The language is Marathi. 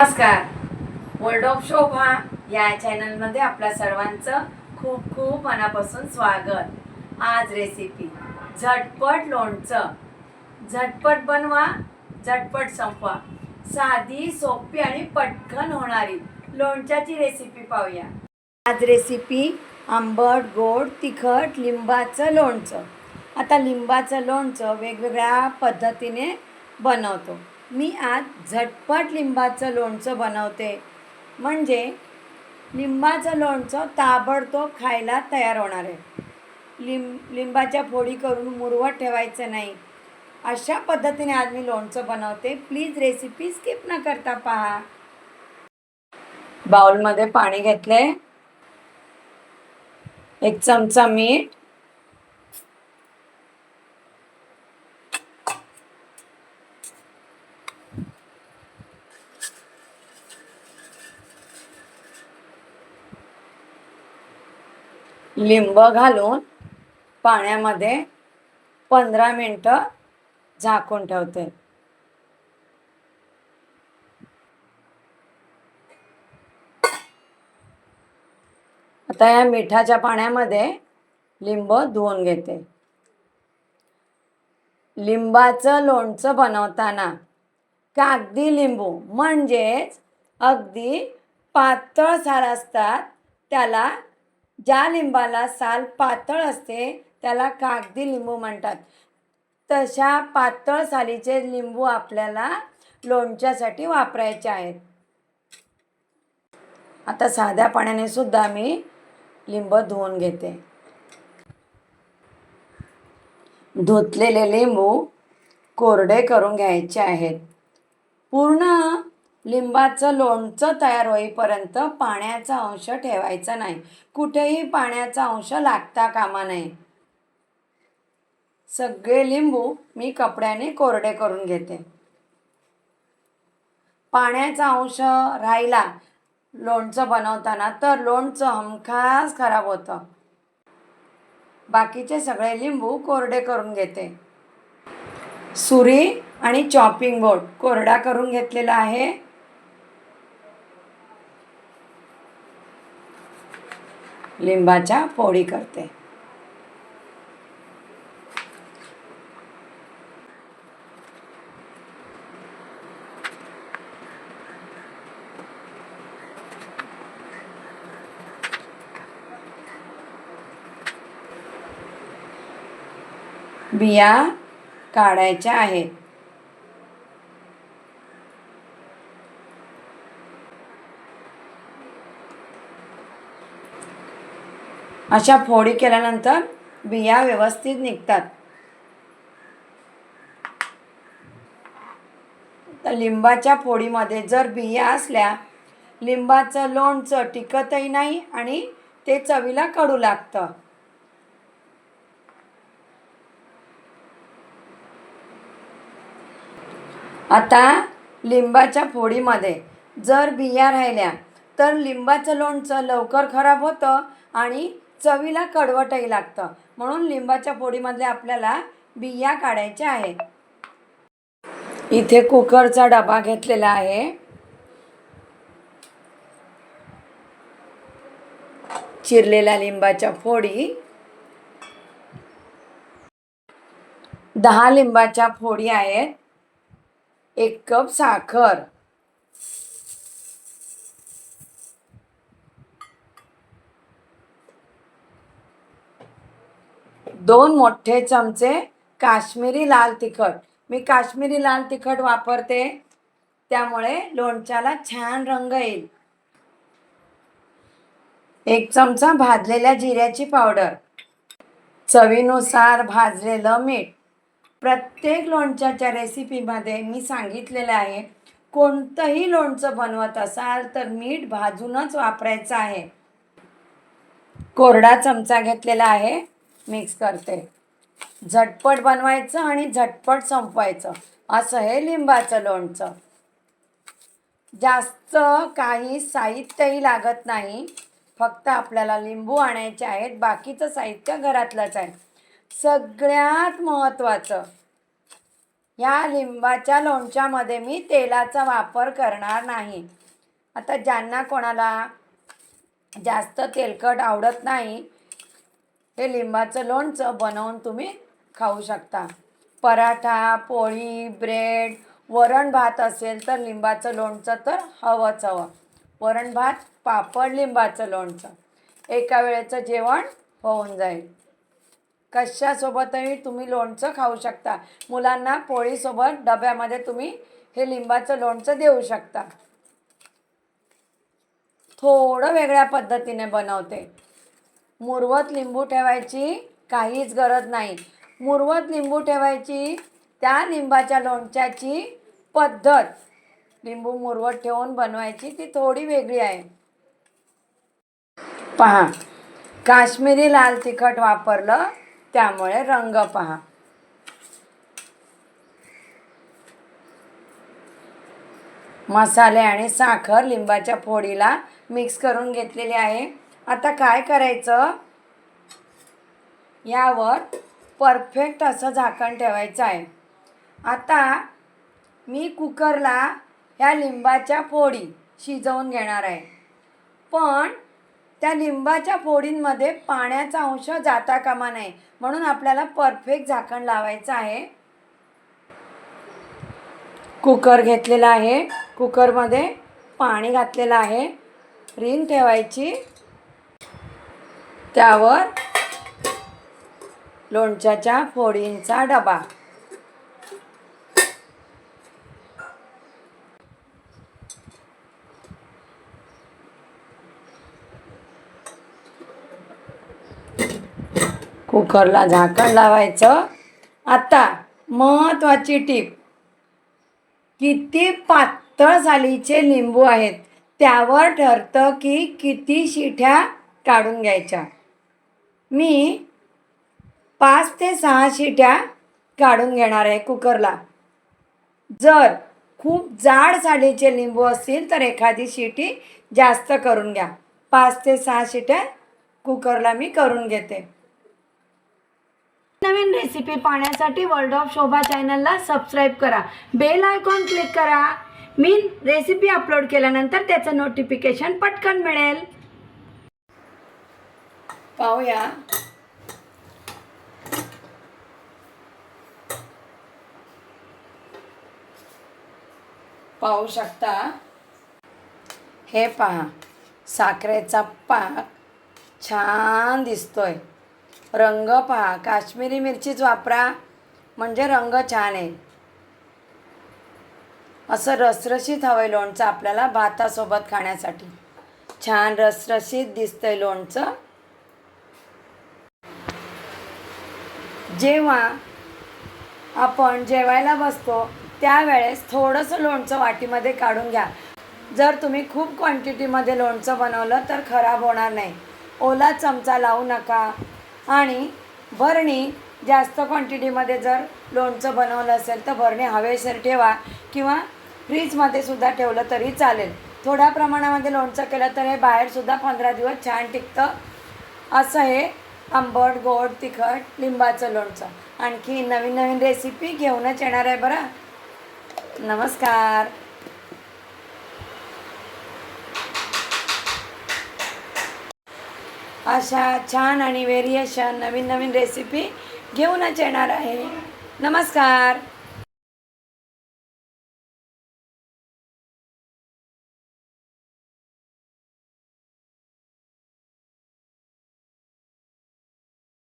नमस्कार. वर्ल्ड ऑफ शोभा या चॅनलमध्ये आपल्या सर्वांचं खूप खूप मनापासून स्वागत. आज रेसिपी झटपट लोणचं. झटपट बनवा, झटपट संपवा. साधी, सोपी आणि पटकन होणारी लोणच्याची रेसिपी पाहूया. आज रेसिपी आंबट, गोड, तिखट लिंबाचं लोणचं. आता लिंबाचं लोणचं वेगवेगळ्या पद्धतीने बनवतो. मी आज झटपट लिंबाचं लोणचं बनवते. म्हणजे लिंबाचं लोणचं ताबडतोब खायला तयार होणार आहे. लिंबाच्या फोडी करून मुरवत ठेवायचं नाही. अशा पद्धतीने आज मी लोणचं बनवते. प्लीज रेसिपी स्किप न करता पहा. बाउलमध्ये पाणी घेतले, 1 चमचा मीठ, लिंब घालून पाण्यामध्ये 15 मिनिटं झाकून ठेवते. आता या मिठाच्या पाण्यामध्ये लिंब धुवून घेते. लिंबाचं लोणचं बनवताना कागदी लिंबू म्हणजेच अगदी पातळ साल असतात, त्याला ज्या लिंबाला साल पातळ असते त्याला कागदी लिंबू म्हणतात. तशा पातळ सालीचे लिंबू आपल्याला लोणच्यासाठी वापरायचे आहेत. आता साध्या पाण्याने सुद्धा मी लिंब धुवून घेते. धुतलेले लिंबू कोरडे करून घ्यायचे आहेत. पूर्ण लिंबाचं लोणचं तयार होईपर्यंत पाण्याचा अंश ठेवायचा नाही. कुठेही पाण्याचा अंश लागता कामा नये. सगळे लिंबू मी कपड्याने कोरडे करून घेते. पाण्याचा अंश राहिला लोणचं बनवताना तर लोणचं हमखास खराब होतं. बाकीचे सगळे लिंबू कोरडे करून घेते. सुरी आणि चॉपिंग बोर्ड कोरडा करून घेतलेला आहे. लिंबाच्या फोडी करते. बिया काढायच्या आहेत. अशा फोडी केल्यानंतर बिया व्यवस्थित निघतात. तर लिंबाच्या फोडीमध्ये जर बिया असल्या लिंबाचं लोणचं टिकतही नाही आणि ते चवीला कडू लागतं. आता लिंबाच्या फोडीमध्ये जर बिया राहिल्या तर लिंबाचं लोणचं लवकर खराब होतं आणि चवीला कडवटही लागतं. म्हणून लिंबाच्या फोडीमधले आपल्याला बिया काढायच्या आहेत. इथे कुकरचा डबा घेतलेला आहे. चिरलेल्या लिंबाच्या फोडी, 10 लिंबाच्या फोडी आहेत. 1 कप साखर, 2 मोठे चमचे काश्मीरी लाल तिखट. मी काश्मीरी लाल तिखट वापरते, त्यामुळे लोणच्याला छान रंग येईल. 1 चमचा भाजलेल्या जिऱ्याची पावडर, चवीनुसार भाजलेलं मीठ. प्रत्येक लोणच्याच्या रेसिपीमध्ये मी सांगितलेलं आहे, कोणतंही लोणचं बनवत असाल तर मीठ भाजूनच वापरायचं आहे. कोरडा चमचा घेतलेला आहे. मिक्स करते. झटपट बनवायचं आणि झटपट संपवायचं असं हे लिंबाचं लोणचं. जास्त काही साहित्यही लागत नाही. फक्त आपल्याला लिंबू आणायचे आहेत. बाकीचं साहित्य घरातलंच आहे. सगळ्यात महत्त्वाचं, ह्या लिंबाच्या लोणच्यामध्ये मी तेलाचा वापर करणार नाही. आता ज्यांना कोणाला जास्त तेलकट आवडत नाही, हे लिंबाचं लोणचं बनवून तुम्ही खाऊ शकता. पराठा, पोळी, ब्रेड, वरण भात असेल तर लिंबाचं लोणचं तर हवंच हवं. वरण भात, पापड, लिंबाचं लोणचं, एका वेळेचं जेवण होऊन जाईल. कशासोबतही तुम्ही लोणचं खाऊ शकता. मुलांना पोळीसोबत डब्यामध्ये तुम्ही हे लिंबाचं लोणचं देऊ शकता. थोडं वेगळ्या पद्धतीने बनवते. मुरवत लिंबू ठेवायची काहीच गरज नाही. मुरवत लिंबू ठेवायची, त्या लिंबाच्या लोणच्याची पद्धत लिंबू मुरवत ठेवून बनवायची ती थोडी वेगळी आहे. पहा, काश्मीरी लाल तिखट वापरलं त्यामुळे रंग पहा. मसाले आणि साखर लिंबाच्या फोडीला मिक्स करून घेतलेली आहे. आता काय करायचं, यावर परफेक्ट असं झाकण ठेवायचं आहे. आता मी कुकरला ह्या लिंबाच्या फोडी शिजवून घेणार आहे. पण त्या लिंबाच्या फोडींमध्ये पाण्याचा अंश जाता कामा नये, म्हणून आपल्याला परफेक्ट झाकण लावायचं आहे. कुकर घेतलेला आहे, कुकरमध्ये पाणी घातलेलं आहे, रिंग ठेवायची, त्यावर लोणच्याच्या फोडींचा डबा, कुकरला झाकण लावायचं. आता महत्त्वाची टीप, किती पातळ सालीचे लिंबू आहेत त्यावर ठरतं की किती शिट्या काढून घ्यायच्या. मी 5 ते 6 शिट्या काढून घेणार आहे कुकरला. जर खूप जाड सालीचे लिंबू असतील तर एखादी शिटी जास्त करून घ्या. 5 ते 6 शिट्या कुकरला मी करून घेते. नवीन रेसिपी पाहण्यासाठी वर्ल्ड ऑफ शोभा चॅनलला सबस्क्राईब करा, बेल आयकॉन क्लिक करा. मी रेसिपी अपलोड केल्यानंतर त्याचं नोटिफिकेशन पटकन मिळेल. पाहूया, पाहू शकता, हे पहा, साखरेचा पाक छान दिसतोय. रंग पहा, काश्मीरी मिरचीच वापरा म्हणजे रंग छान आहे. असं रसरशीत हवंय लोणचं आपल्याला भातासोबत खाण्यासाठी. छान रसरशीत दिसतंय लोणचं. जेव्हा आपण जेवायला बसतो त्यावेळेस थोडंसं लोणचं वाटीमध्ये काढून घ्या. जर तुम्ही खूप क्वांटिटीमध्ये लोणचं बनवलं तर खराब होणार नाही. ओला चमचा लावू नका. आणि भरणी जास्त क्वांटिटीमध्ये जर लोणचं बनवलं असेल तर भरणी हवेशीर ठेवा किंवा फ्रीजमध्ये सुद्धा ठेवलं तरी चालेल. थोड्या प्रमाणामध्ये लोणचं केलं तर हे बाहेरसुद्धा 15 दिवस छान टिकतं. असं हे आंबट, गोड, तिखट लिंबाचं लोणचं. आणखी नवीन नवीन रेसिपी घेऊनच येणार आहे बरं. नमस्कार. अशा छान आणि व्हेरिएशन नवीन नवीन रेसिपी घेऊनच येणार आहे. नमस्कार.